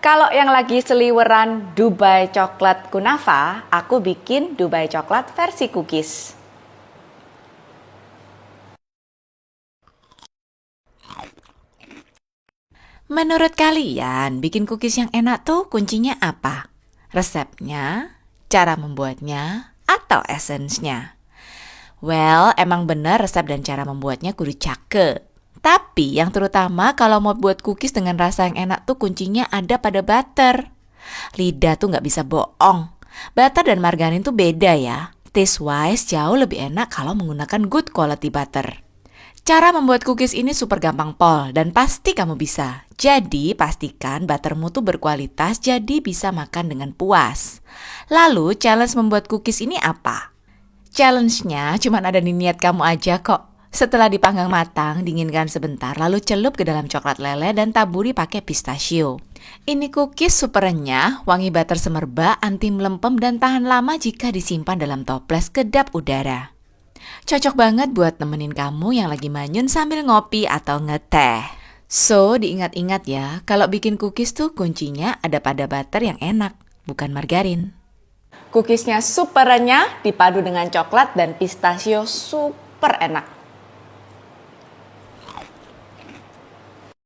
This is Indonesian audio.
Kalau yang lagi seliweran Dubai coklat kunafa, aku bikin Dubai coklat versi cookies. Menurut kalian, bikin cookies yang enak tuh kuncinya apa? Resepnya, cara membuatnya, atau esensnya? Well, emang bener resep dan cara membuatnya kudu cakep. Tapi yang terutama kalau mau buat cookies dengan rasa yang enak tuh kuncinya ada pada butter. Lidah tuh nggak bisa bohong. Butter dan margarin tuh beda ya. Taste wise jauh lebih enak kalau menggunakan good quality butter. Cara membuat cookies ini super gampang pol dan pasti kamu bisa. Jadi pastikan buttermu tuh berkualitas jadi bisa makan dengan puas. Lalu challenge membuat cookies ini apa? Challenge-nya cuma ada di niat kamu aja kok. Setelah dipanggang matang, dinginkan sebentar lalu celup ke dalam coklat lele dan taburi pakai pistachio. Ini cookies super renyah, wangi butter semerbak, anti melempem dan tahan lama jika disimpan dalam toples kedap udara. Cocok banget buat nemenin kamu yang lagi manyun sambil ngopi atau ngeteh. So, diingat-ingat ya, kalau bikin cookies tuh kuncinya ada pada butter yang enak, bukan margarin. Cookiesnya super renyah, dipadu dengan coklat dan pistachio super enak.